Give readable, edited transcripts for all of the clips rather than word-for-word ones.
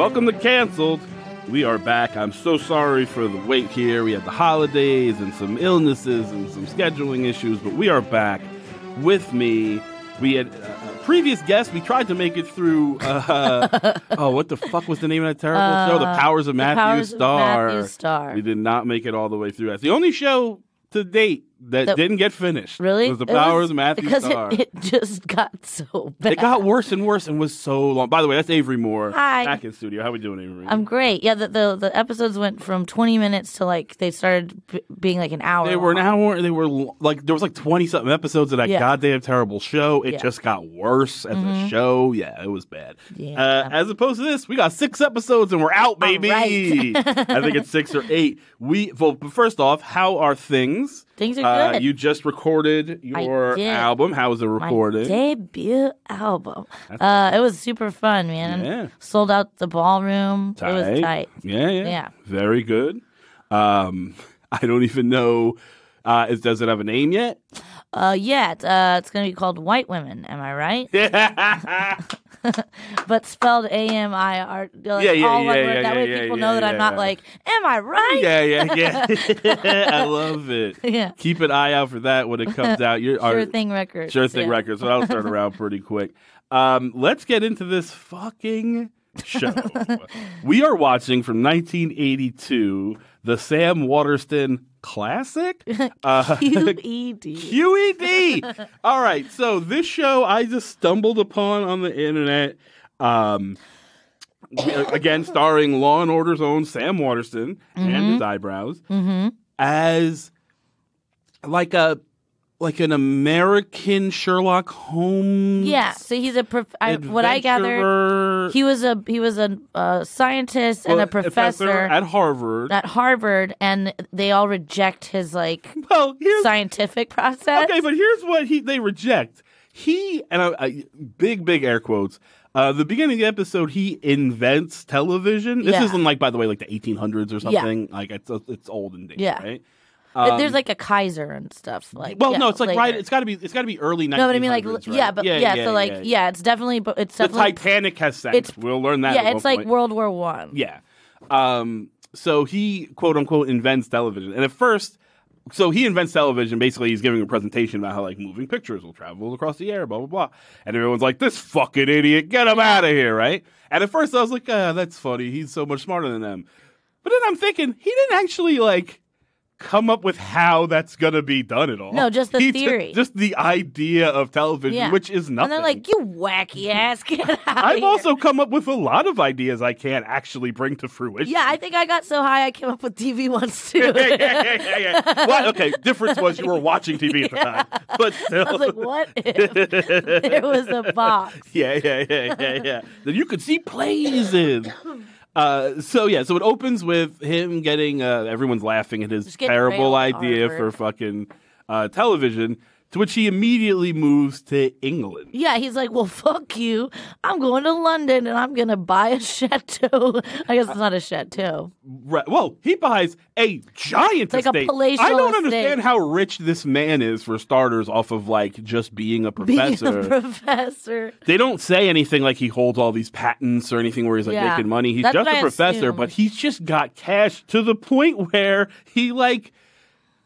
Welcome to Canceled. We are back. I'm so sorry for the wait here. We had the holidays and some illnesses and some scheduling issues, but we are back. With me, we had a previous guest. We tried to make it through, what the fuck was the name of that terrible show? The Powers of Matthew Starr. We did not make it all the way through. That's the only show to date that didn't get finished. Really? It was The Powers of Matthew Starr. Because it just got so bad. It got worse and worse and was so long. By the way, that's Avery Moore. Hi. Back in studio. How we doing, Avery? I'm great. Yeah, the episodes went from 20 minutes to they started being like an hour. They were an hour. They were there was 20-something episodes of that goddamn terrible show. It just got worse as a show. Yeah, it was bad. Yeah. As opposed to this, we got 6 episodes and we're out, baby. Right. I think it's 6 or 8. But first off, how are things? Things are good. You just recorded your album. How was it recorded? My debut album. It was super fun, man. Yeah. Sold out the ballroom. Tight. It was tight. Yeah. Very good. I don't even know. Does it have a name yet? It's going to be called White Women. Am I right? Yeah. But spelled A-M-I-R. That way people know that I'm not like, am I right? Yeah. I love it. Yeah. Keep an eye out for that when it comes out. Sure Thing Records. Sure Thing Records. So that'll turn around pretty quick. Let's get into this fucking show. We are watching from 1982 the Sam Waterston classic. Q.E.D. Q.E.D. All right. So this show I just stumbled upon on the internet. Again, starring Law and Order's own Sam Waterston and his eyebrows as like an American Sherlock Holmes. Yeah, so he's what I gather, he was a scientist and a professor at Harvard. At Harvard, and they all reject his scientific process. Okay, but here's what they reject. He big air quotes. The beginning of the episode, he invents television. This isn't by the way, the 1800s or something. Yeah. It's old and dated, right? There's a Kaiser and stuff. No, it's right. It's got to be early 1900s. No, but I mean, right? it's definitely. The Titanic has sank. We'll learn that. Yeah, it's like World War I. Yeah. So he quote unquote invents television, and at first, he invents television. Basically, he's giving a presentation about how moving pictures will travel across the air, blah blah blah, and everyone's like, "This fucking idiot, get him out of here!" Right? And at first, I was like, "That's funny. He's so much smarter than them." But then I'm thinking, he didn't actually come up with how that's going to be done at all. No, just the theory. Just the idea of television, which is nothing. And they're like, you wacky ass, get out I've also come up with a lot of ideas I can't actually bring to fruition. Yeah, I think I got so high I came up with TV once too. Yeah. Well, okay, difference was you were watching TV at the time. But still. I was like, what if there was a box? Yeah. Then you could see plays in. So it opens with him getting everyone's laughing at his terrible idea for fucking television, to which he immediately moves to England. Yeah, he's like, well, fuck you. I'm going to London and I'm going to buy a chateau. I guess it's not a chateau. Right. Well, he buys a giant estate. A palatial I don't estate. understand how rich this man is, for starters, off of just being a professor. They don't say anything like he holds all these patents or anything where he's making money. He's just a professor, but he's just got cash to the point where he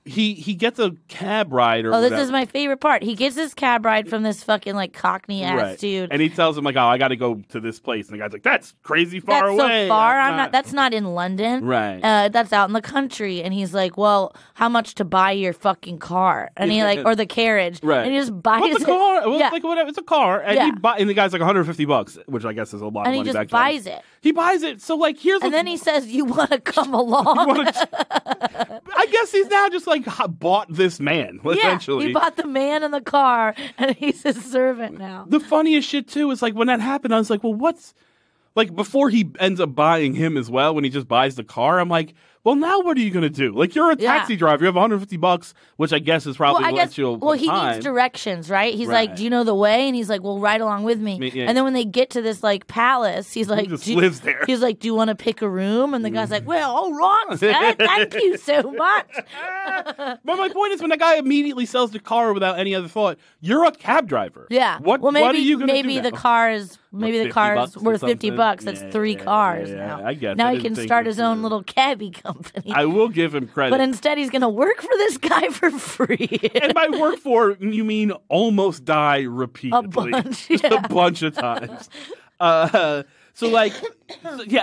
he gets a cab ride or this is my favorite part. He gets his cab ride from this fucking Cockney ass dude. And he tells him I got to go to this place. And the guy's like, that's crazy far away. That's so far. That's not in London. Right. That's out in the country. And he's like, well, how much to buy your fucking car? And he or the carriage. Right. And he just buys the car? Well, whatever. It's a car. And and the guy's like $150, which I guess is a lot of money back then. And he just buys it. He buys it. So here's and then he says, you want to come along? I guess he's now just bought this man, essentially. He bought the man and the car, and he's his servant now. The funniest shit, too, is when that happened, I was like, well, what's... before he ends up buying him as well, when he just buys the car, I'm like, well, now what are you going to do? You're a taxi driver. You have $150, which I guess is probably what you'll he needs directions, right? He's like, do you know the way? And he's like, well, ride along with me. Yeah. And then when they get to this, palace, he's like... He just lives there. He's like, do you want to pick a room? And the guy's like, well, all right, sir. Thank you so much. But my point is, when the guy immediately sells the car without any other thought, you're a cab driver. Yeah. What are you going to do maybe the car is maybe the 50 car's bucks or worth something? $50. That's 3 cars now. I guess. Now I he didn't can think start it his own through. little cabbie company. I will give him credit. But instead, he's going to work for this guy for free. And by work for, you mean almost die repeatedly. A bunch of times. So, like,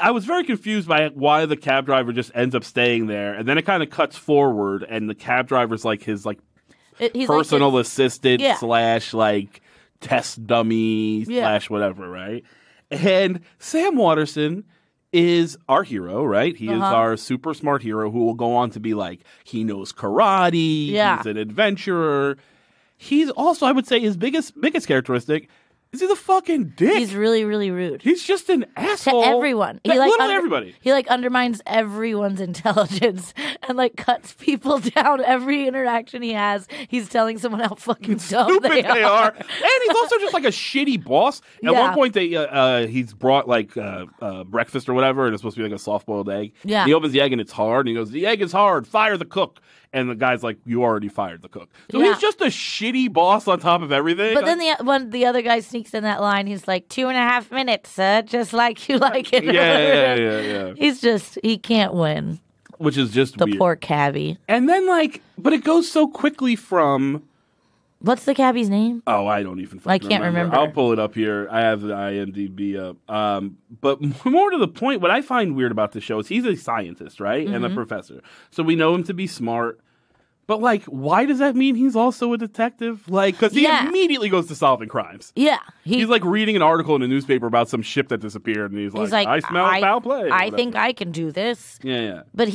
I was very confused by why the cab driver just ends up staying there. And then it kind of cuts forward, and the cab driver's like his, like, He's personal like assistant / like test dummy / whatever, right? And Sam Waterston is our hero, right? He is our super smart hero who will go on to be like, he knows karate, he's an adventurer. He's also, I would say, his biggest characteristic is he's a fucking dick. He's really, really rude. He's just an asshole. To everyone. Literally everybody. He, like, undermines everyone's intelligence and, like, cuts people down every interaction he has. He's telling someone how fucking dumb they are. And he's also just, like, a shitty boss. At one point, he's brought, like, breakfast or whatever, and it's supposed to be, like, a soft-boiled egg. Yeah. He opens the egg, and it's hard, and he goes, the egg is hard. Fire the cook. And the guy's like, you already fired the cook. So he's just a shitty boss on top of everything. But then when the other guy sneaks in that line, he's like, 2.5 minutes, just like you like it. Yeah. He can't win. Which is just the weird. Poor cabbie. And then, like, but it goes so quickly from... What's the cabbie's name? Oh, I don't even I can't remember. I'll pull it up here. I have the IMDb up. But more to the point, what I find weird about the show is he's a scientist, right? And a professor. So we know him to be smart. But, like, why does that mean he's also a detective? Like, because he immediately goes to solving crimes. Yeah. He's, like, reading an article in a newspaper about some ship that disappeared, and he's like I smell foul play. I think I can do this. Yeah. But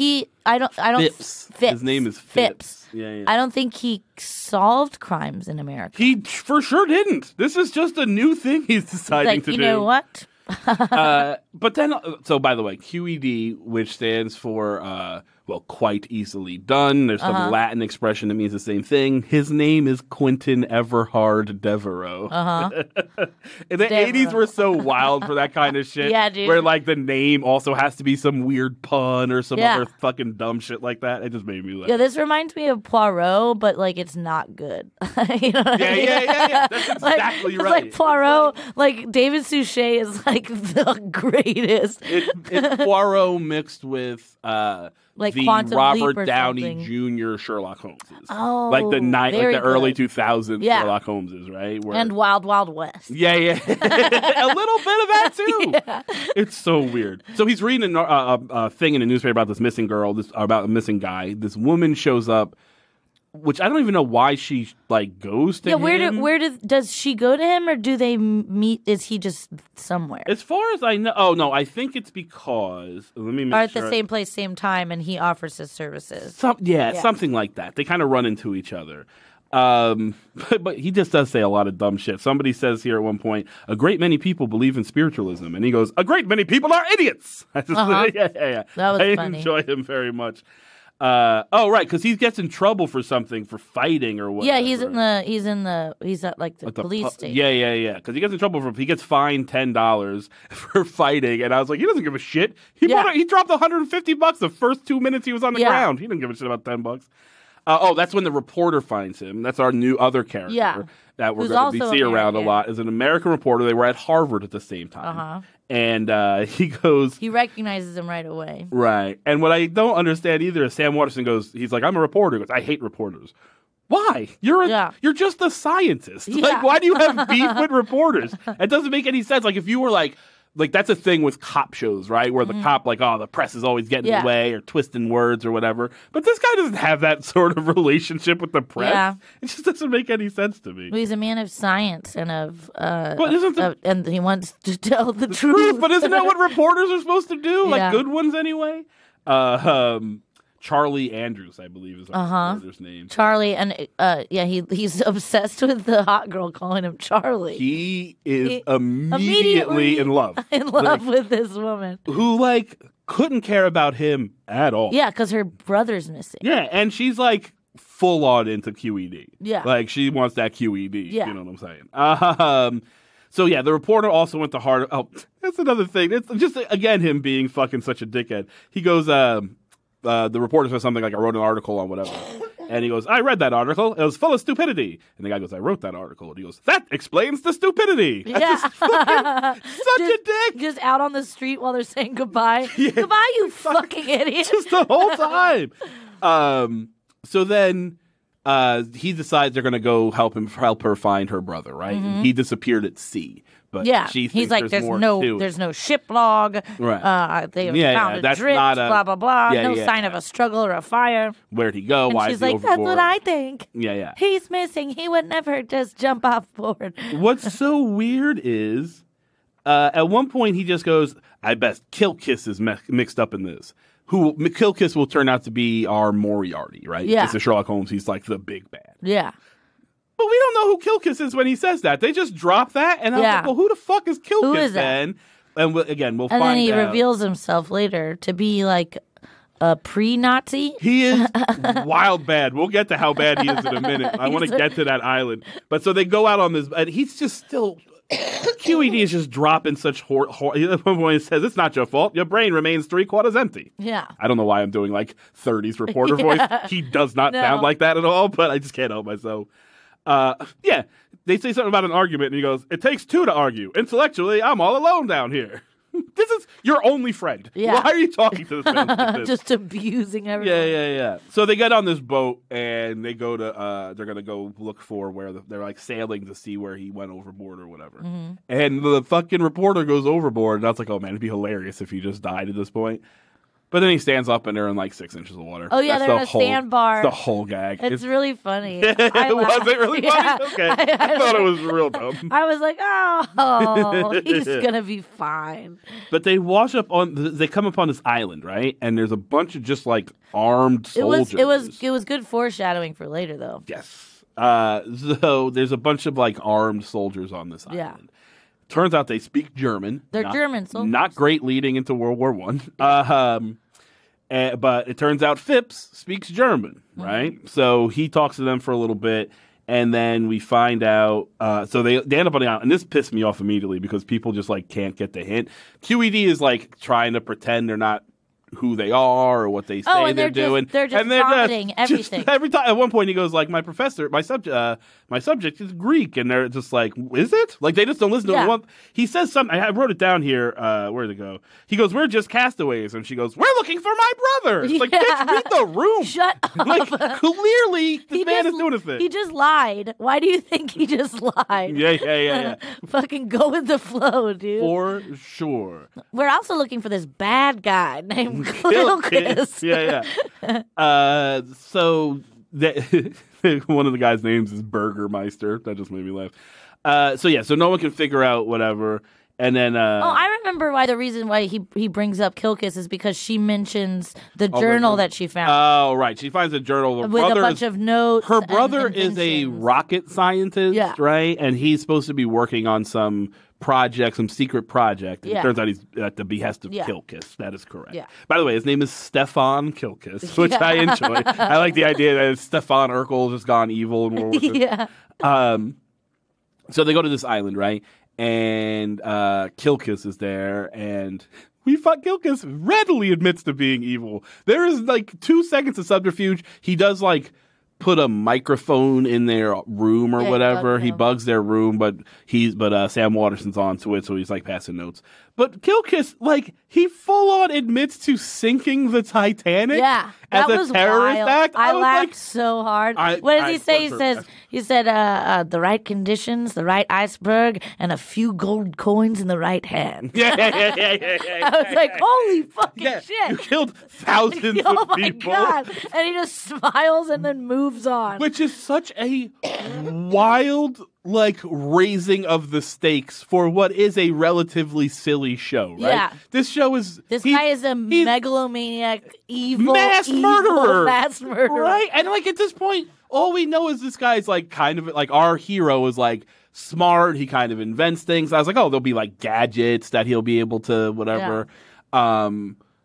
I don't... Phipps. His name is Phipps. Yeah. I don't think he solved crimes in America. He for sure didn't. This is just a new thing he's deciding to do. You know what? But then, so by the way, Q.E.D, which stands for, quite easily done. There's some Latin expression that means the same thing. His name is Quentin Everhard Devereaux. In the 80s were so wild for that kind of shit. Yeah, dude. Where, like, the name also has to be some weird pun or some other fucking dumb shit like that. It just made me laugh. Yeah, this reminds me of Poirot, but, like, it's not good. You know what I mean? Yeah. That's exactly right. It's like Poirot, like, David Suchet is, like, the greatest. It's Poirot mixed with... like the Quantum Robert Leap or Downey something. Jr. Sherlock Holmeses. Oh, like the early good. 2000s Sherlock Holmeses, right? And Wild Wild West. Yeah. A little bit of that too. Yeah. It's so weird. So he's reading a thing in a newspaper about this missing girl, about a missing guy. This woman shows up, which I don't even know why she like goes to him. Where does she go to him, or do they meet? Is he just somewhere? As far as I know, I think it's because let me make Are at sure. the same place, same time, and he offers his services. Something like that. They kind of run into each other. But he just does say a lot of dumb shit. Somebody says here at one point, a great many people believe in spiritualism. And he goes, a great many people are idiots. Yeah. That was I funny. enjoy him very much. Right, because he gets in trouble for something, for fighting or whatever. Yeah, he's at like the police station. Yeah. Because he gets in trouble he gets fined $10 for fighting, and I was like, he doesn't give a shit. He dropped $150 the first 2 minutes he was on the ground. He didn't give a shit about $10. That's when the reporter finds him. That's our new other character that we're going to see around a lot. Is an American reporter. They were at Harvard at the same time. And he goes... He recognizes him right away. Right. And what I don't understand either is Sam Waterston goes, he's like, I'm a reporter. He goes, I hate reporters. Why? You're just a scientist. Yeah. Like, why do you have beef with reporters? It doesn't make any sense. Like, if you were like that's a thing with cop shows, right? Where the cop, like, the press is always getting in the way or twisting words or whatever. But this guy doesn't have that sort of relationship with the press. Yeah. It just doesn't make any sense to me. Well, he's a man of science and and he wants to tell the truth. But isn't that what reporters are supposed to do? Like good ones anyway? Charlie Andrews, I believe, is our reporter's name. Charlie, and he's obsessed with the hot girl calling him Charlie. He is immediately in love. In love with this woman. Who, like, couldn't care about him at all. Yeah, because her brother's missing. Yeah, and she's, like, full on into Q.E.D. Yeah. Like, she wants that Q.E.D. Yeah. You know what I'm saying? So, the reporter also went to Harvard. Oh, that's another thing. It's just, again, him being fucking such a dickhead. He goes, the reporter says something like, I wrote an article on whatever. And he goes, I read that article. It was full of stupidity. And the guy goes, I wrote that article. And he goes, that explains the stupidity. That's just such a dick. Just out on the street while they're saying goodbye. Yeah. Goodbye, you fucking idiot. Just the whole time. So then he decides they're going to go help her find her brother, right? Mm-hmm. He disappeared at sea. But she he's like, there's no ship log. Right. They found a drift, blah, blah, blah. No sign of a struggle or a fire. Where'd he go? And Why she's is he like, overboard? that's what I think. Yeah. He's missing. He would never just jump off board. What's so weird is, at one point he just goes, I bet Kilkiss is mixed up in this. Kilkiss will turn out to be our Moriarty, right? Yeah. It's Sherlock Holmes. He's like the big bad. Yeah. But we don't know who Kilkiss is when he says that. They just drop that, and I'm like, well, who the fuck is Kilkiss who is then? And we'll find out. And then he reveals himself later to be like a pre-Nazi. He is wild bad. We'll get to how bad he is in a minute. I want to get to that island. But so they go out on this, and he's just still... Q.E.D. is just dropping such at one point he says, it's not your fault. Your brain remains 3/4 empty. Yeah. I don't know why I'm doing like 30s reporter voice. He does not sound like that at all, but I just can't help myself. They say something about an argument, and he goes, it takes two to argue. Intellectually, I'm all alone down here. This is your only friend. Yeah. Why are you talking to this man like this? Just abusing everyone. Yeah. So they get on this boat, and they go to, they're going to go look for where they're like sailing to see where he went overboard or whatever. Mm-hmm. And the fucking reporter goes overboard, and I was like, oh man, it'd be hilarious if he just died at this point. But then he stands up and they're in like 6 inches of water. Oh, yeah, they're in a sandbar. The whole gag. It's really funny. Was it really funny? Okay. I thought it was real dumb. I was like, oh, he's going to be fine. But they they come upon this island, right? And there's a bunch of just like armed soldiers. It was good foreshadowing for later, though. Yes. So there's a bunch of like armed soldiers on this island. Yeah. Turns out they speak German. They're German soldiers. Not great leading into World War I. But it turns out Phipps speaks German, right? Mm-hmm. So he talks to them for a little bit, and then we find out. So they end up on the island, and this pissed me off immediately because people just like can't get the hint. Q.E.D. is like trying to pretend they're not who they are or what they say they're doing. They're just vomiting everything. Every time, at one point, he goes like, "My subject is Greek," and they're just like, "Is it?" Like they just don't listen to him. He says something. I wrote it down here. Where did it go? He goes, "We're just castaways," and she goes, "We're looking for my brother." It's like, bitch, read the room. Shut up. Like clearly, this man is doing a thing. He just lied. Why do you think he just lied? Yeah. Fucking go with the flow, dude. For sure. We're also looking for this bad guy named Kilkiss. Yeah. So one of the guys' names is Burgermeister. That just made me laugh. So no one can figure out whatever. And then I remember the reason why he brings up Kilkiss is because she mentions the journal that she found. Oh, right. She finds a journal with a bunch of notes. Her brother is a rocket scientist, right? And he's supposed to be working on some secret project. It turns out he's at the behest of Kilkiss. That is correct. Yeah. By the way, his name is Stefan Kilkiss, which I enjoy. I like the idea that Stefan Urkel has gone evil in World War II. Yeah. So they go to this island, right? And Kilkiss is there, and Kilkiss readily admits to being evil. There is like 2 seconds of subterfuge. He does like put a microphone in their room or whatever. He bugs their room, but Sam Waterston's onto it, so he's like passing notes. But Kilkiss, like, he full on admits to sinking the Titanic. Yeah, as a terrorist act. I laughed so hard. What does he say? He said the right conditions, the right iceberg, and a few gold coins in the right hand. Yeah. I was like, holy fucking shit! You killed thousands of people. Oh my god! And he just smiles and then moves on. Which is such a wild, like, raising of the stakes for what is a relatively silly show, right? Yeah. This show is... This guy is a megalomaniac, evil murderer. Mass murderer. Right? And, like, at this point, all we know is this guy's, like, kind of... Like, our hero is, like, smart. He kind of invents things. I was like, oh, there'll be, like, gadgets that he'll be able to whatever. Yeah.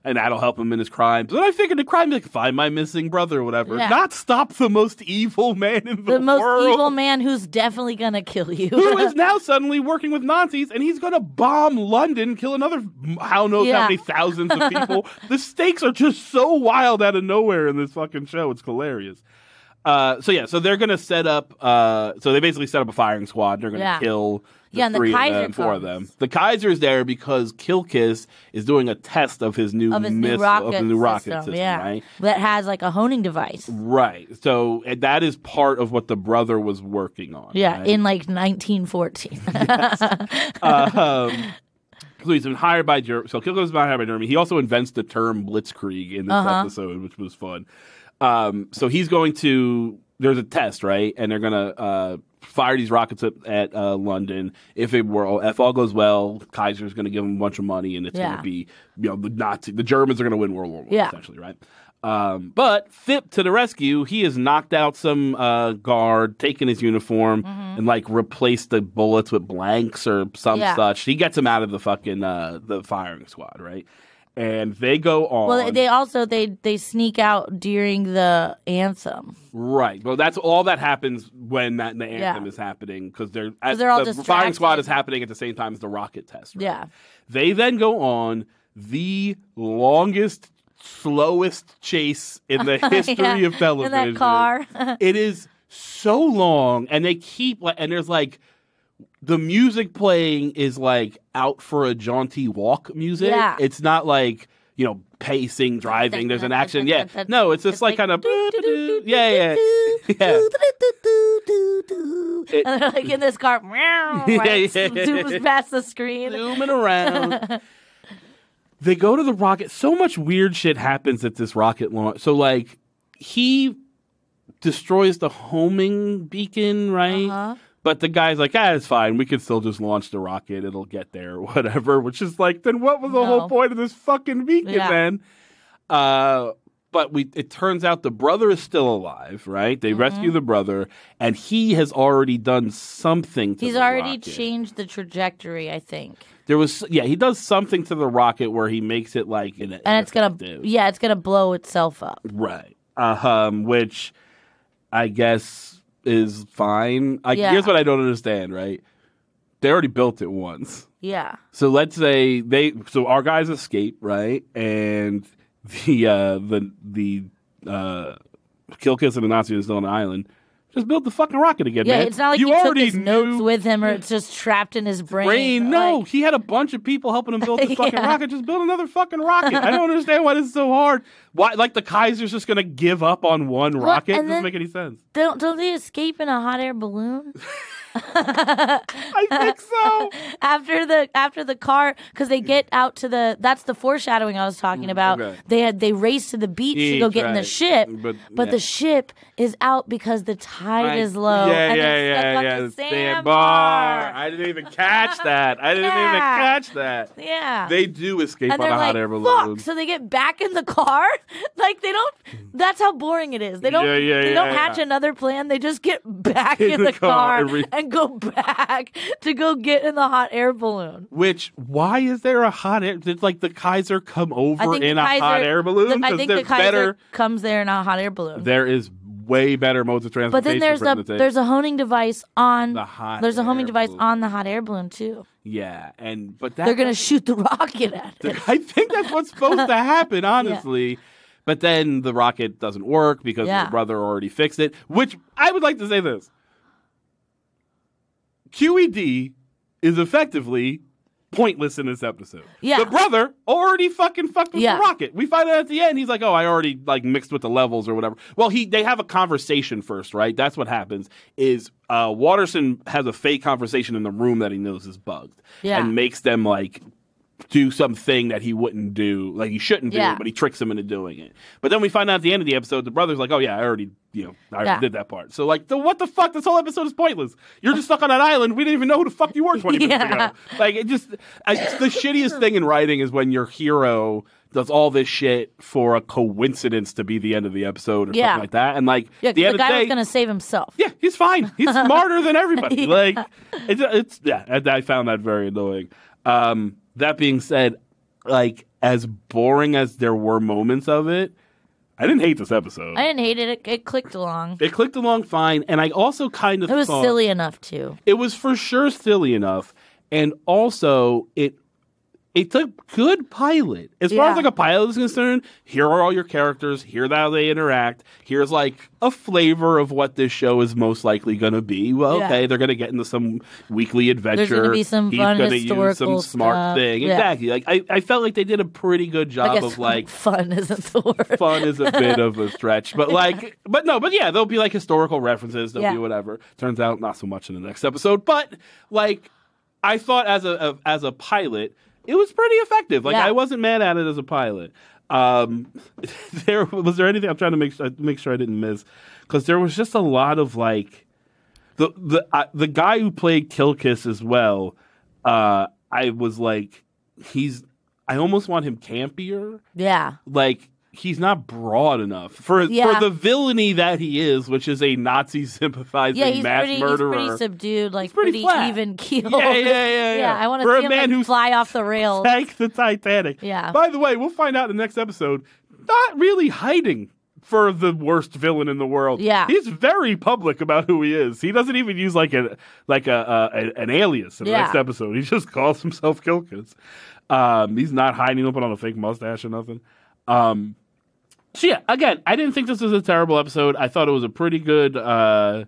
And that'll help him in his crimes. And I figured the crime, like, find my missing brother or whatever. Yeah. Not stop the most evil man in the world. The most evil man who's definitely going to kill you. Who is now suddenly working with Nazis, and he's going to bomb London, kill another how knows how many thousands of people. The stakes are just so wild out of nowhere in this fucking show. It's hilarious. So they're gonna set up. So they basically set up a firing squad. They're gonna kill. And the Kaiser four of them. The Kaiser's there because Kilkis is doing a test of his new rocket system, right? That has like a honing device. Right. So that is part of what the brother was working on. Yeah, right? in like 1914. Yes. So he's been hired by Germany. So Kilkis is hired by Germany. He also invents the term blitzkrieg in this episode, which was fun. So he's going to. There's a test, right? And they're gonna fire these rockets at London. If all goes well, Kaiser's gonna give them a bunch of money, and it's gonna be, the Germans are gonna win World War I, essentially, right? But Thip to the rescue, he has knocked out some guard, taken his uniform, and like replaced the bullets with blanks or some such. He gets him out of the fucking the firing squad, right? And they go on. Well, they also they sneak out during the anthem. Right. Well, that's all that happens when the anthem is happening because they're all the firing squad is happening at the same time as the rocket test. Right? Yeah. They then go on the longest, slowest chase in the history of television. In that car. It is so long, and they keep and there's like. The music playing is like out for a jaunty walk music. Yeah. It's not like, pacing, driving. There's an action. Yeah. No, it's just like kind of. Yeah. And they're like in this car. Zooms past the screen. Zooming around. They go to the rocket. So much weird shit happens at this rocket launch. So, like, he destroys the homing beacon, right? Uh-huh. But the guy's like, it's fine. We can still just launch the rocket. It'll get there or whatever. Which is like, then what was the whole point of this fucking beacon, then? But it turns out the brother is still alive, right? They rescue the brother, and he has already done something to the rocket. He's already changed the trajectory, I think. He does something to the rocket where he makes it like it's gonna blow itself up. Right. Which I guess is fine. Here's what I don't understand, right? They already built it once. Yeah. So let's say our guys escape, right? And the Kilkis and the Nazis are still on the island. Just build the fucking rocket again, man. It's not like he took his notes with him or it's just trapped in his brain. No, he had a bunch of people helping him build the fucking rocket. Just build another fucking rocket. I don't understand why this is so hard. Why, like the Kaiser's just going to give up on one rocket? It doesn't make any sense. Don't they escape in a hot air balloon? I think so. After the car, because they get out to that's the foreshadowing I was talking about. Okay. They race to the beach to go get in the ship, but the ship is out because the tide is low. Yeah. The sandbar. I didn't even catch that. Yeah. They do escape on a hot air balloon. So they get back in the car. Like they don't. That's how boring it is. They don't. They don't hatch another plan. They just get back in the car and go back to go get in the hot air balloon. Why is there a hot air? Did like the Kaiser come over in a hot air balloon? I think the Kaiser comes there in a hot air balloon. There is way better modes of transportation. But then there's a honing device on the hot. There's a homing device on the hot air balloon too. Yeah, but they're gonna shoot the rocket at it. I think that's what's supposed to happen, honestly. Yeah. But then the rocket doesn't work because the brother already fixed it. Which I would like to say this. Q.E.D. is effectively pointless in this episode. Yeah. The brother already fucking fucked with the rocket. We find out at the end, he's like, I already like mixed with the levels or whatever. Well, they have a conversation first, right? That's what happens is Waterston has a fake conversation in the room that he knows is bugged. Yeah. And makes them like do something that he wouldn't do, like he shouldn't do, but he tricks them into doing it. But then we find out at the end of the episode, the brother's like, I already did that part. So like, what the fuck? This whole episode is pointless. You're just stuck on that island. We didn't even know who the fuck you were 20 minutes ago. Like, it's the shittiest thing in writing is when your hero does all this shit for a coincidence to be the end of the episode or something like that. And like, the end of the guy day, was going to save himself. Yeah, he's fine. He's smarter than everybody. Like, I found that very annoying. That being said, like, as boring as there were moments of it, I didn't hate this episode. I didn't hate it. It clicked along. It clicked along fine, and I also kind of thought... It was silly enough, too. It was for sure silly enough, and also, it's a good pilot. As far as like a pilot is concerned, here are all your characters. Here's how they interact. Here's like a flavor of what this show is most likely going to be. Well, okay, they're going to get into some weekly adventure. There's going to be some fun historical use some smart thing. Yeah. Exactly. Like I felt like they did a pretty good job of like fun isn't the word. Fun is a bit of a stretch, but like, but yeah, there'll be like historical references. There'll be whatever. Turns out not so much in the next episode, but like I thought as a pilot. It was pretty effective. Like I wasn't mad at it as a pilot. Was there anything I'm trying to make sure I didn't miss? Because there was just a lot of like the guy who played Kilkiss as well. I was like, I almost want him campier. Yeah, like. He's not broad enough for the villainy that he is, which is a Nazi sympathizing mass murderer. He's pretty subdued, like pretty even keeled. Yeah. I want to see him like fly off the rails. Sank the Titanic. Yeah. By the way, we'll find out in the next episode. Not really hiding for the worst villain in the world. Yeah. He's very public about who he is. He doesn't even use like an alias in the next episode. He just calls himself Kilkiss. He's not hiding. He'll put on a fake mustache or nothing. So yeah, again, I didn't think this was a terrible episode. I thought it was a pretty good pilot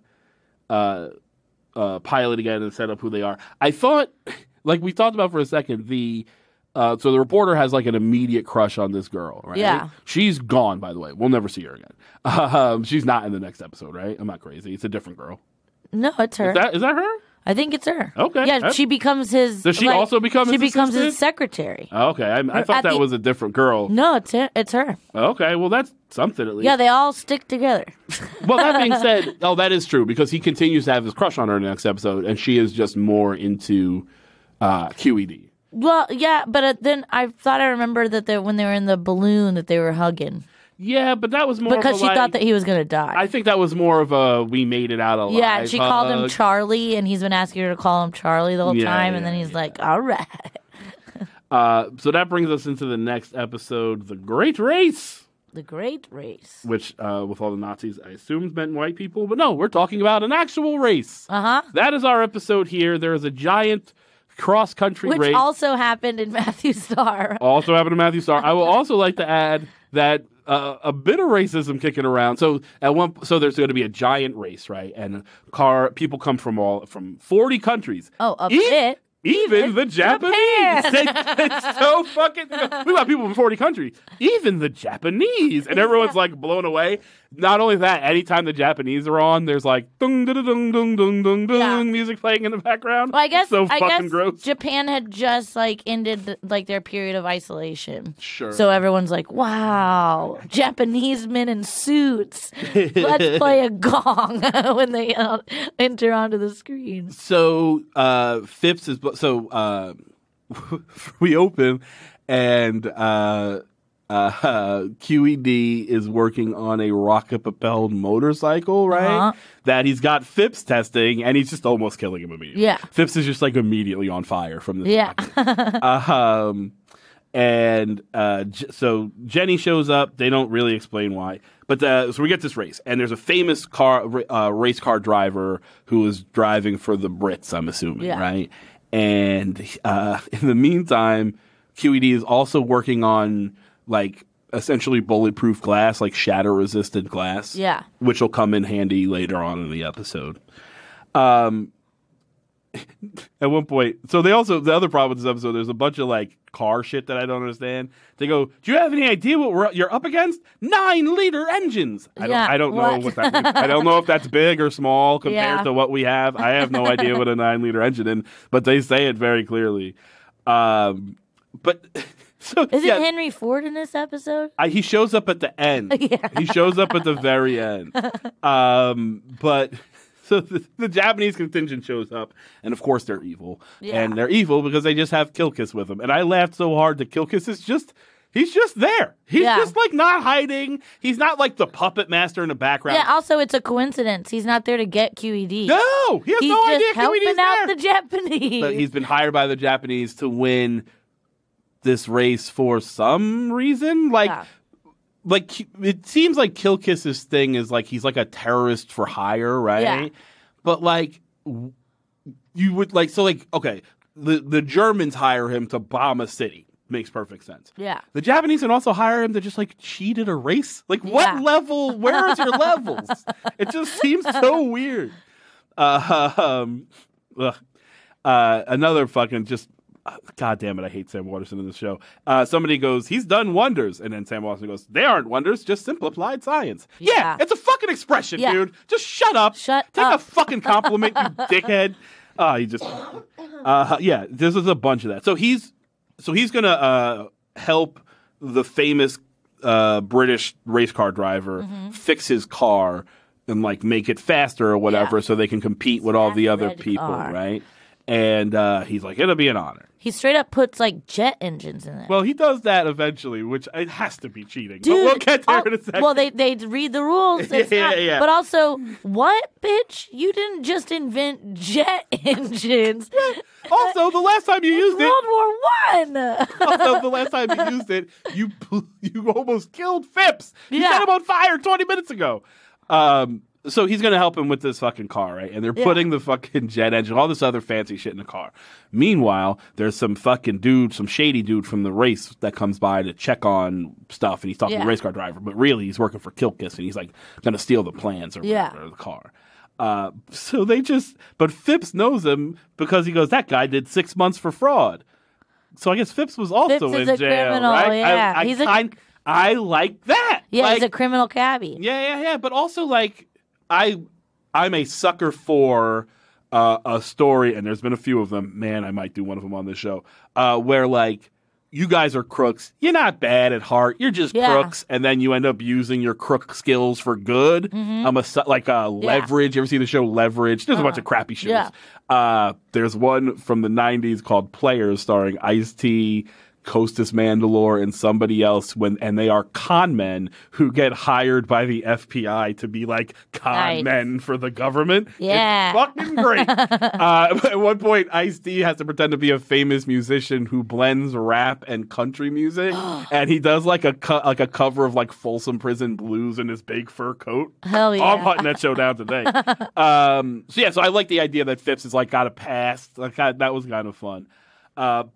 again and set up who they are. I thought, like we talked about for a second, so the reporter has like an immediate crush on this girl, right? Yeah. She's gone, by the way. We'll never see her again. She's not in the next episode, right? I'm not crazy. It's a different girl. No, it's her. Is that her? I think it's her. Okay. Yeah, she becomes his... Does she also become his assistant? She becomes his secretary. Okay, I thought that was a different girl. No, it's her. Okay, well, that's something at least. Yeah, they all stick together. Well, that being said, that is true, because he continues to have his crush on her in the next episode, and she is just more into Q.E.D. Well, yeah, but then I thought I remembered that when they were in the balloon that they were hugging. Yeah, but that was more because she thought that he was going to die. I think that was more of a we made it out alive. Yeah, she called him Charlie, and he's been asking her to call him Charlie the whole time, and then he's like, all right. So that brings us into the next episode, The Great Race. The Great Race. Which, with all the Nazis, I assumed meant white people, but no, we're talking about an actual race. Uh-huh. That is our episode here. There is a giant cross-country race. Which also happened in Matthew Starr. Also happened in Matthew Starr. I will also like to add that a bit of racism kicking around. So so there's going to be a giant race, right? And people come from 40 countries. Oh, a bit. Even the Japanese. It's so fucking... We got people from 40 countries. Even the Japanese. And everyone's like blown away. Not only that, anytime the Japanese are on, there's like dung dung dung dung dung dung dung music playing in the background. Well, I guess gross. Japan had just like ended their period of isolation. Sure. So everyone's like, "Wow, Japanese men in suits. Let's play a gong when they enter onto the screen." So Phipps is we open and Q.E.D. is working on a rocket-propelled motorcycle, right? Uh-huh. That he's got Phipps testing, and he's just almost killing him immediately. Yeah. Phipps is just like immediately on fire from this. Yeah. So Jenny shows up. They don't really explain why. But so we get this race, and there's a famous race car driver who is driving for the Brits, I'm assuming, right? And in the meantime, Q.E.D. is also working on like essentially bulletproof glass, like shatter-resistant glass. Yeah. Which will come in handy later on in the episode. At one point, so the other problem with this episode, there's a bunch of like car shit that I don't understand. They go, "Do you have any idea what you're up against? 9-liter engines." I don't know what that means. I don't know if that's big or small compared to what we have. I have no idea what a 9-liter engine is, but they say it very clearly. But so is it Henry Ford in this episode? He shows up at the end. He shows up at the very end. But. So the Japanese contingent shows up, and of course they're evil. Yeah. And they're evil because they just have Kilkiss with them. And I laughed so hard that Kilkiss is he's just there. He's just like not hiding. He's not like the puppet master in the background. Yeah, also it's a coincidence. He's not there to get Q.E.D. No! He has no idea He's just helping out the Japanese. But he's been hired by the Japanese to win this race for some reason. Like, it seems like Kilkiss's thing is like he's like a terrorist for hire, right? Yeah. But like, you would like, so like, okay, the Germans hire him to bomb a city. Makes perfect sense. Yeah. The Japanese can also hire him to just like cheat at a race. Like what level? Where is your levels? It just seems so weird. Another fucking just. God damn it! I hate Sam Waterston in this show. Somebody goes, "He's done wonders," and then Sam Waterston goes, "They aren't wonders, just simple applied science." Yeah, it's a fucking expression, dude. Just shut up. Take a fucking compliment, you dickhead. You just, this is a bunch of that. So he's gonna help the famous British race car driver fix his car and like make it faster or whatever, so they can compete with all the other people, right? And he's like, it'll be an honor. He straight up puts like jet engines in it. Well, he does that eventually, which it has to be cheating. Dude, but we'll get there in a second. Well, they read the rules. Yeah. But also, what, bitch? You didn't just invent jet engines. Also, the last time you used World War I. Also, the last time you used it, you almost killed Phipps. You set him on fire 20 minutes ago. So he's going to help him with this fucking car, right? And they're putting the fucking jet engine, all this other fancy shit in the car. Meanwhile, there's some fucking dude, some shady dude from the race that comes by to check on stuff, and he's talking to the race car driver. But really, he's working for Kilkus, and he's like going to steal the plans or whatever, the car. So but Phipps knows him because he goes, that guy did 6 months for fraud. So I guess Phipps was also in jail, criminal, right? Yeah. I like that. Yeah, like, he's a criminal cabbie. Yeah. But also, like, I'm a sucker for a story, and there's been a few of them. Man, I might do one of them on this show, where, like, you guys are crooks. You're not bad at heart. You're just crooks, and then you end up using your crook skills for good. Leverage. You ever see the show Leverage? There's a bunch of crappy shows. Yeah. There's one from the 90s called Players, starring Ice-T, Costas Mandalore, and somebody else, and they are con men who get hired by the FBI to be like con men for the government. Yeah. It's fucking great. At one point, Ice-T has to pretend to be a famous musician who blends rap and country music, and he does like a cover of like Folsom Prison Blues in his big fur coat. Hell yeah. I'm hunting that show down today. So I like the idea that Phipps has like got a pass. Like that was kind of fun.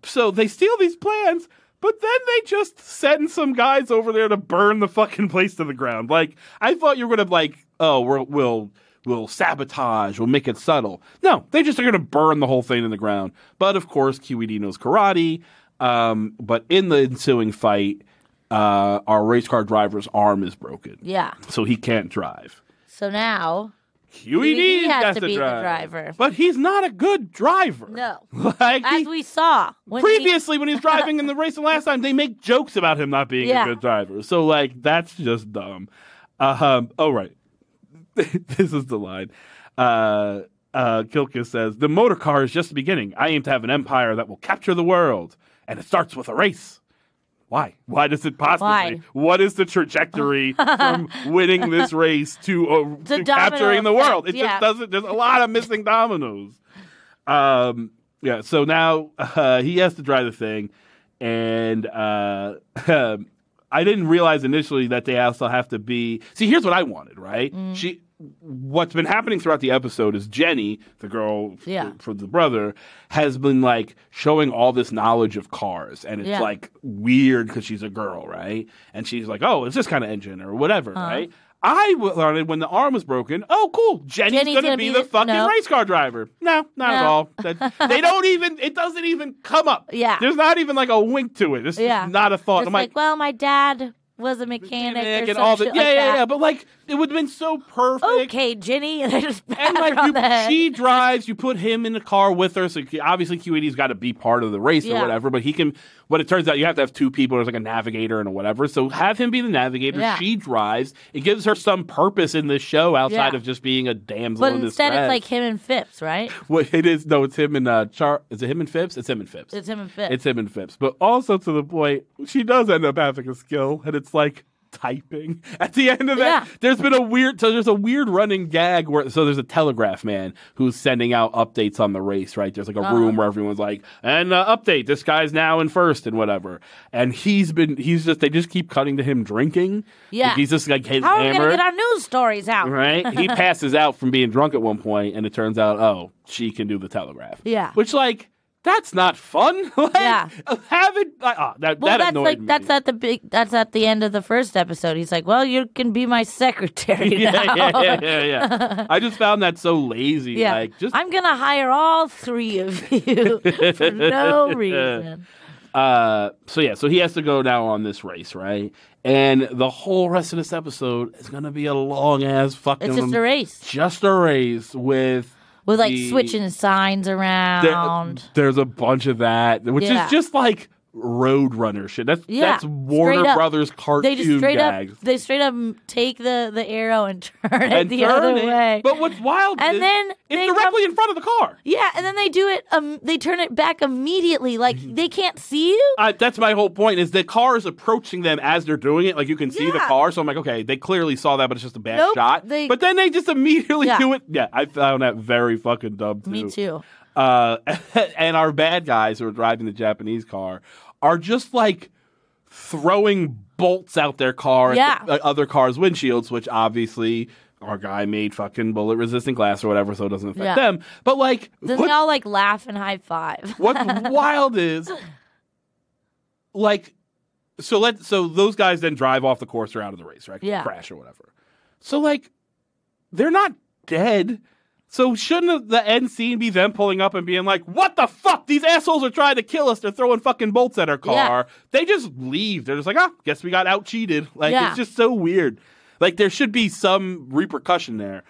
So they steal these plans, but then they just send some guys over there to burn the fucking place to the ground. Like, I thought you were going to, like, we'll sabotage, we'll make it subtle. No, they just are going to burn the whole thing in the ground. But, of course, Q.E.D. knows karate. But in the ensuing fight, our race car driver's arm is broken. Yeah. So he can't drive. So now Q.E.D. has to be the driver. But he's not a good driver. No. Like, as we saw. When he was driving in the race the last time, they make jokes about him not being a good driver. So, like, that's just dumb. Oh, right. This is the line. Kilkus says, the motor car is just the beginning. I aim to have an empire that will capture the world. And it starts with a race. Why? Why does it possibly? Why? What is the trajectory from winning this race to capturing the world? It just doesn't. There's a lot of missing dominoes. So now he has to drive the thing, and I didn't realize initially that they also have to be. See, here's what I wanted. Right? What's been happening throughout the episode is Jenny, the girl for the brother, has been like showing all this knowledge of cars, and it's like weird because she's a girl, right? And she's like, "Oh, it's this kind of engine or whatever," right? I learned when the arm was broken. Oh, cool! Jenny's gonna be the fucking race car driver. No, not at all. They don't even. It doesn't even come up. Yeah, there's not even like a wink to it. It's not a thought. It's I'm like, well, my dad was a mechanic or and all shit that. But like it would have been so perfect. Okay, Jenny, and I just she drives. You put him in the car with her. So obviously QED's got to be part of the race or whatever. But he can. But it turns out you have to have two people. There's like a navigator and a whatever. So have him be the navigator. Yeah. She drives. It gives her some purpose in this show outside of just being a damsel in distress. But instead, it's like him and Phipps, right? Well, it is. No, it's him and Is it him and Phipps? It's him and Phipps. It's him and Phipps. It's him and Phipps. But also to the point, she does end up having a skill, and it's like typing at the end of that. There's a weird running gag where there's a telegraph man who's sending out updates on the race, right? There's like a room where everyone's like, and update, this guy's now in first and whatever. And they just keep cutting to him drinking. Yeah. He's just like how are we gonna get our news stories out? Right? He passes out from being drunk at one point, and it turns out, she can do the telegraph. Yeah. Which, like, that's not fun. Like, yeah. Have it. That annoyed me. That's at the end of the first episode. He's like, well, you can be my secretary now. Yeah. I just found that so lazy. Yeah. Like, I'm going to hire all three of you for no reason. So he has to go now on this race, right? And the whole rest of this episode is going to be a long-ass fucking... It's just a race. Just a race with like switching signs around. There's a bunch of that, which is just like Roadrunner shit. That's Warner Brothers cartoon gags. They straight up take the arrow and turn it the other way. But what's wild is then it's directly in front of the car. Yeah, and then they do it. They turn it back immediately. Like they can't see you. That's my whole point. Is the car is approaching them as they're doing it. Like you can see the car. So I'm like, okay, they clearly saw that, but it's just a bad shot. But then they just immediately do it. Yeah, I found that very fucking dumb too. Me too. And our bad guys who are driving the Japanese car are just like throwing bolts out their car at the other cars' windshields, which obviously our guy made fucking bullet-resistant glass or whatever, so it doesn't affect them. But like, then they all like laugh and high five. What's wild is like, so those guys then drive off the course or out of the race, right? Yeah, crash or whatever. So like, they're not dead. So shouldn't the end scene be them pulling up and being like, what the fuck? These assholes are trying to kill us. They're throwing fucking bolts at our car. Yeah. They just leave. They're just like, guess we got out-cheated. Like, it's just so weird. Like, there should be some repercussion there.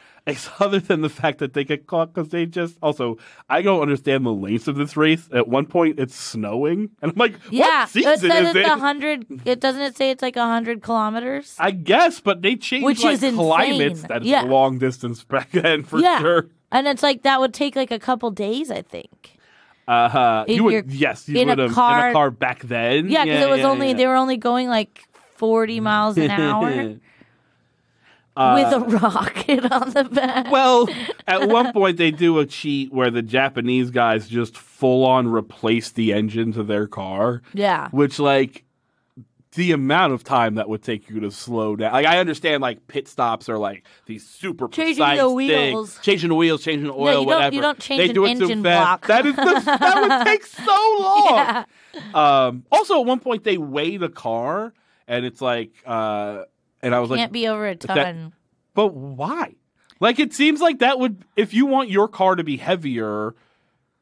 Other than the fact that they get caught because they just... Also, I don't understand the length of this race. At one point, it's snowing. And I'm like, what season is it? Doesn't it say it's like 100 kilometers? I guess, but they changed climates that is a long distance back then for sure. And it's like that would take like a couple days, I think. You would in a car back then. Yeah, because it was they were only going like 40 miles an hour. With a rocket on the back. Well, at one point they do a cheat where the Japanese guys just full on replace the engine to their car. Yeah. Which, like, the amount of time that would take you to slow down. Like, I understand, like, pit stops are like these super precise things. Changing the wheels, changing the oil, whatever. You don't change an engine block. That would take so long. Yeah. Also, at one point they weigh the car, and it's like... And I was can't be over a ton. But why? Like, it seems like that would, if you want your car to be heavier,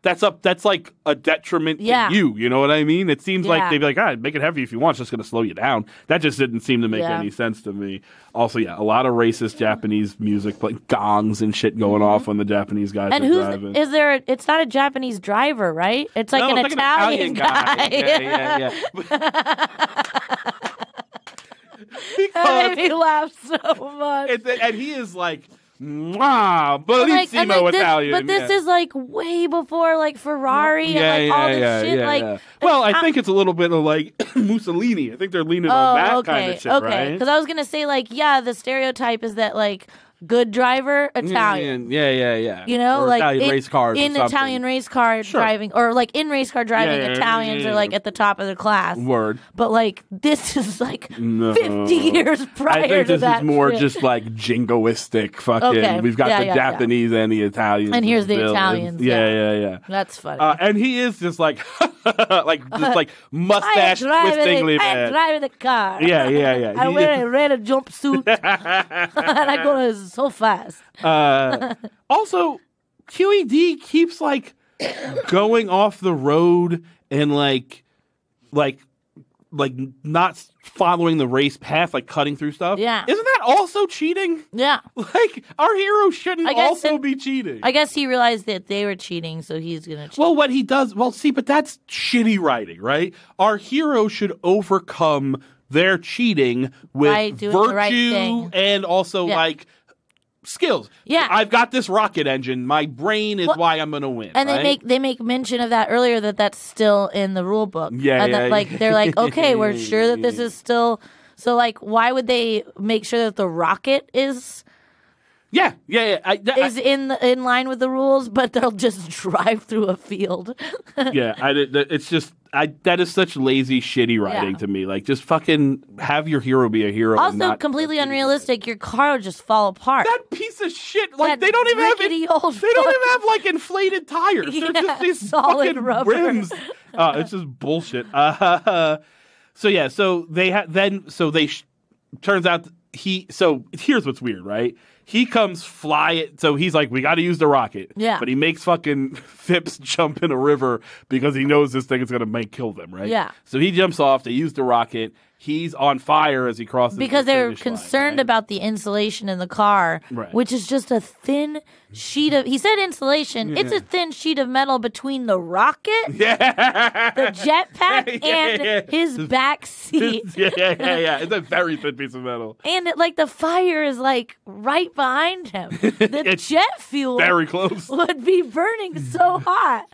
that's like a detriment to you. You know what I mean? It seems like they'd be like, make it heavy if you want. It's just going to slow you down. That just didn't seem to make any sense to me. Also, a lot of racist Japanese music, like gongs and shit going off when the Japanese guys are driving. It's not a Japanese driver, right? It's like an Italian guy. Yeah. That made me laugh so much. And he is like, bellissimo Italian. But this is like way before like Ferrari and like all this shit. Well, I think it's a little bit of like Mussolini. I think they're leaning on that kind of shit, right? Because I was gonna say like, the stereotype is that like good driver, Italian. Yeah. You know, or like Italian race cars in Italian race car driving, or like in race car driving, Italians are like at the top of the class. Word. But like this is like 50 years prior to that. I think this is more just like jingoistic fucking. Okay. We've got the Japanese and the Italians. And here's the Italians. Yeah. That's funny. And he is just like, like mustache twisting. I'm driving the car. Yeah. I wear a red jumpsuit and I go so fast. Also, Q.E.D. keeps like going off the road and like not following the race path, like cutting through stuff. Yeah. Isn't that also cheating? Yeah. Like, our hero shouldn't also be cheating. I guess he realized that they were cheating, so he's going to cheat. Well, what he does, but that's shitty writing, right? Our hero should overcome their cheating with virtue and also like skills. Yeah, I've got this rocket engine. My brain is why I'm going to win. And they make mention of that earlier, that's still in the rule book. They're like, okay, we're sure that this is still. So like, why would they make sure that the rocket is? Yeah. Is in line with the rules, but they'll just drive through a field. It's just that is such lazy, shitty writing to me. Like, just fucking have your hero be a hero. Also, completely unrealistic. Your car would just fall apart. That piece of shit. Like, they don't even have like inflated tires. They're just these solid fucking rubber rims. It's just bullshit. Turns out here's what's weird, right? He comes so he's like, we got to use the rocket. Yeah. But he makes fucking Phipps jump in a river because he knows this thing is going to kill them, right? Yeah. So he jumps off. They use the rocket. He's on fire as he crosses because the they're finish concerned line, about the insulation in the car, which is just a thin sheet of. He said insulation. Yeah. It's a thin sheet of metal between the rocket, the jetpack, and his back seat. Yeah. It's a very thin piece of metal, and the fire is right behind him. The jet fuel very close would be burning so hot.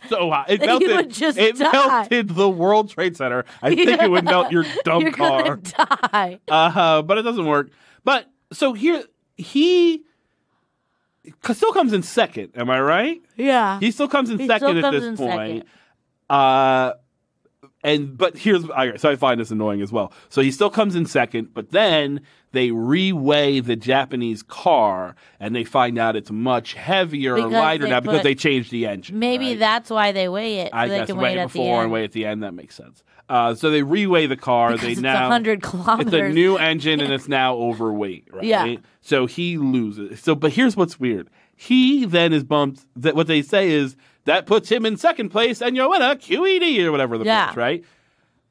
It melted. He would just melted the World Trade Center. I think it would melt your dumb car. Die. But it doesn't work. But so here he still comes in second. Am I right? Yeah. He still comes in second at this point. But so I find this annoying as well. So he still comes in second, but then they reweigh the Japanese car and they find out it's much heavier or lighter now because they changed the engine. Maybe that's why they weigh it. So I they guess can weigh it before and weigh at the end. That makes sense. So they reweigh the car. Because it's 100 kilometers. It's a new engine and it's now overweight, right? Yeah. So he loses. But here's what's weird. He then is bumped. What they say is that puts him in second place and you win a Q.E.D. or whatever the place, right?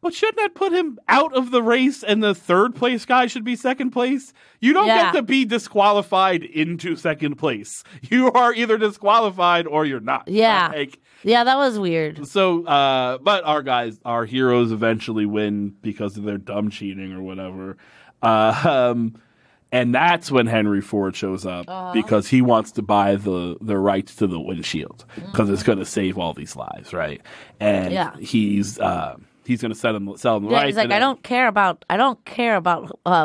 But shouldn't that put him out of the race and the third place guy should be second place? You don't get to be disqualified into second place. You are either disqualified or you're not. Yeah. Yeah, that was weird. So, but our heroes eventually win because of their dumb cheating or whatever. And that's when Henry Ford shows up because he wants to buy the rights to the windshield because it's going to save all these lives, right? And he's going to sell them the rights. He's like, I don't care about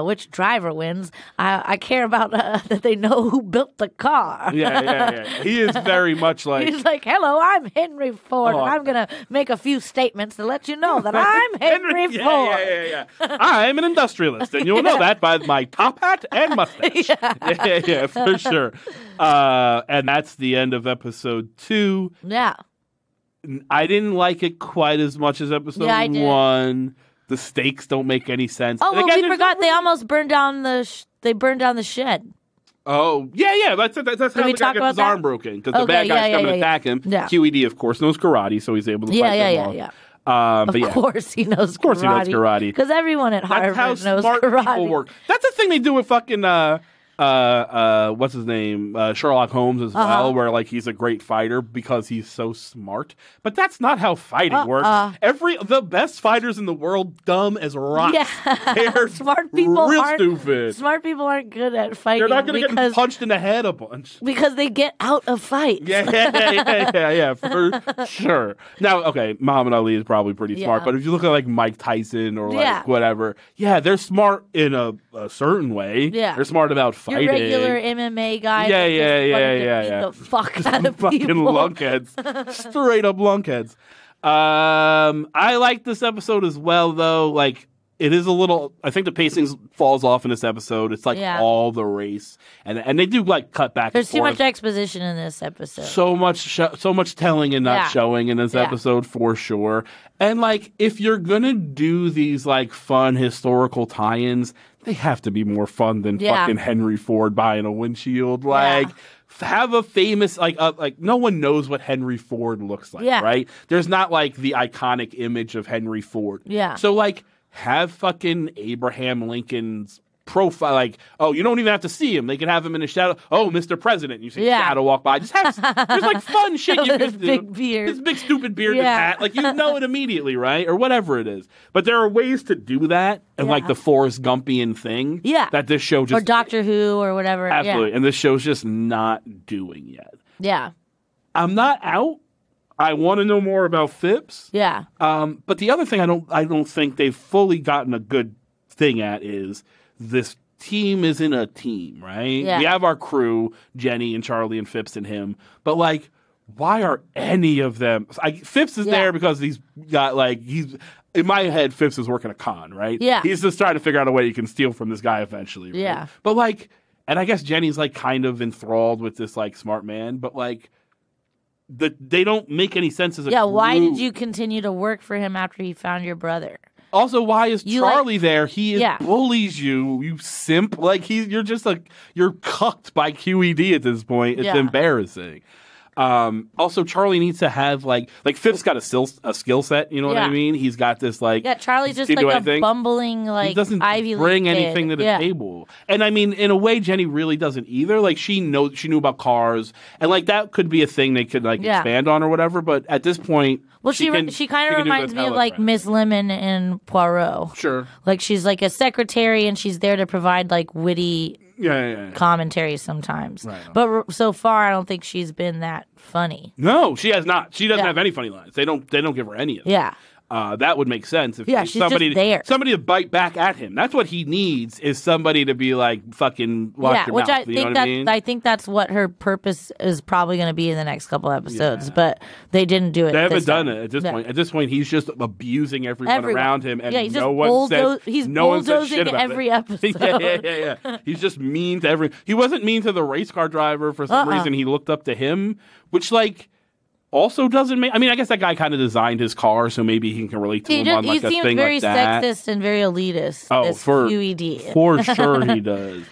which driver wins. I care about that they know who built the car. Yeah. He is very much like... He's like, hello, I'm Henry Ford, and I'm going to make a few statements to let you know that I'm Henry Ford. Yeah. I'm an industrialist, and you'll know that by my top hat and mustache. Yeah, for sure. And that's the end of episode 2. Yeah. I didn't like it quite as much as episode 1. The stakes don't make any sense. Oh, well, we forgot they almost burned down the shed. Oh, yeah. That's how the guy gets his arm broken because the bad guy's coming to attack him. Yeah. Q.E.D, of course, knows karate, so he's able to fight them all. Yeah. Of course he knows karate. Because everyone at Harvard knows karate. That's how smart people work. That's the thing they do with fucking... what's his name? Sherlock Holmes as well, where he's a great fighter because he's so smart. But that's not how fighting works. The best fighters in the world, dumb as rocks. Yeah. They're smart people real stupid. Smart people aren't good at fighting. They're not going to get punched in the head a bunch. Because they get out of fights. Yeah, for sure. Now, okay, Muhammad Ali is probably pretty smart, but if you look at Mike Tyson or whatever, they're smart in a certain way. Yeah. They're smart about fighting. Your regular MMA guy. Yeah. The fuck out of fucking people. lunkheads. Straight up lunkheads. I like this episode as well, though. It is a little... I think the pacing falls off in this episode. It's all the race. And they do cut back There's and forth. too much exposition in this episode. So much telling and not showing in this episode for sure. And if you're going to do these fun historical tie-ins, they have to be more fun than fucking Henry Ford buying a windshield. Have a famous no one knows what Henry Ford looks like, right? There's not the iconic image of Henry Ford. Yeah. So have fucking Abraham Lincoln's profile. You don't even have to see him. They can have him in a shadow. Oh, Mr. President. You see shadow walk by. Just have there's fun shit you can do. Big beard. This big stupid bearded hat. You know it immediately, right? Or whatever it is. But there are ways to do that and the Forrest Gumpian thing. Yeah. That this show just... Or Doctor Who or whatever. Absolutely. Yeah. And this show's just not doing yet. Yeah. I'm not out. I want to know more about Phipps. Yeah. But the other thing I don't think they've fully gotten a good thing at is this team isn't a team, right? Yeah. We have our crew, Jenny and Charlie and Phipps and him, but like, why are any of them? Phipps is there because he's got in my head, Phipps is working a con, right? Yeah. He's just trying to figure out a way he can steal from this guy eventually. Right? Yeah. But like, and I guess Jenny's like kind of enthralled with this like smart man, but like, they don't make any sense as a group. Why did you continue to work for him after he found your brother? Also, why is Charlie there? He bullies you, you simp. Like you're just like you're cucked by Q.E.D. at this point. It's embarrassing. Also, Charlie needs to have like Phipps got a skill set. You know what I mean? He's got this Charlie's just like a bumbling he doesn't Ivy League bring kid. anything to the table. And I mean, in a way, Jenny really doesn't either. Like she knew about cars, and that could be a thing they could expand on or whatever. But at this point, well, she kind of reminds me of Miss Lemon in Poirot. Sure, like she's like a secretary, and she's there to provide witty. Commentary sometimes. Right. But so far, I don't think she's been that funny. No, she has not. She doesn't have any funny lines. They don't give her any of them. Yeah. That would make sense if she's somebody just there. Somebody to bite back at him. That's what he needs is somebody to be like fucking watch your which mouth. I think that's what her purpose is probably going to be in the next couple episodes. But they didn't do it. They haven't done it at this point. At this point, he's just abusing everyone around him, and he's no one says he's no one says shit about every episode. yeah. He's just mean to everyone. He wasn't mean to the race car driver for some reason. He looked up to him, which also doesn't make. I mean, I guess that guy kind of designed his car, so maybe he can relate to him on a thing like that. He seems very sexist and very elitist. Oh, for Q.E.D. For sure he does.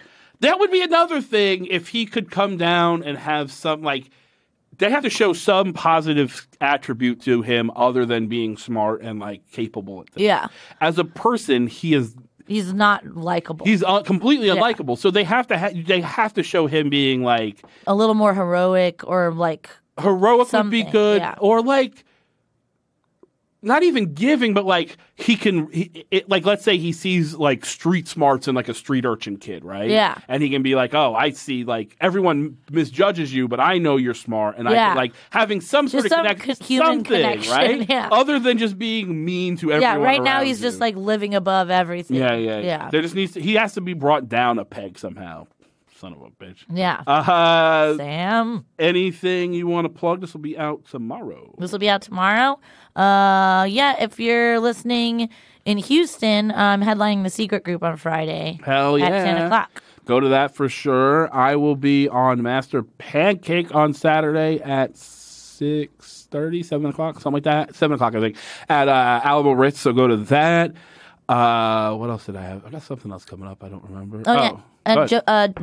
That would be another thing if he could come down and have some they have to show some positive attribute to him other than being smart and capable at this. Yeah. As a person, he's not likable. He's completely unlikable. So they have to show him being a little more heroic or heroic something, would be good, or not even giving, but he can, let's say he sees street smarts in a street urchin kid, right? Yeah. And he can be oh, I see everyone misjudges you, but I know you're smart, and I can, having some sort of human connection, right? Yeah. Other than just being mean to everyone. Yeah. Right now he's you. just living above everything. Yeah. There just he has to be brought down a peg somehow. Son of a bitch. Yeah. Sam. Anything you want to plug? This will be out tomorrow. If you're listening in Houston, I'm headlining the Secret Group on Friday. Hell yeah. At 10 o'clock. Go to that for sure. I will be on Master Pancake on Saturday at 6:30, 7 o'clock, something like that. 7 o'clock, I think, at Alamo Ritz. So go to that. What else did I have? I got something else coming up. I don't remember.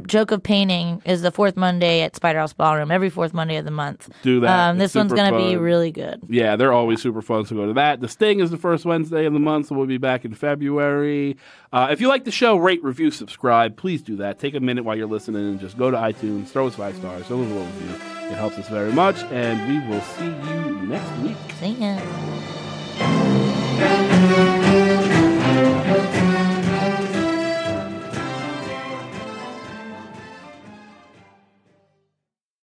Joke of Painting is the fourth Monday at Spider House Ballroom, every fourth Monday of the month. Do that. This one's going to be really good. Yeah, they're always super fun, so go to that. The Sting is the first Wednesday of the month, so we'll be back in February. If you like the show, rate, review, subscribe. Please do that. Take a minute while you're listening and just go to iTunes, throw us 5 stars, throw us a little review. It helps us very much, and we will see you next week. See ya.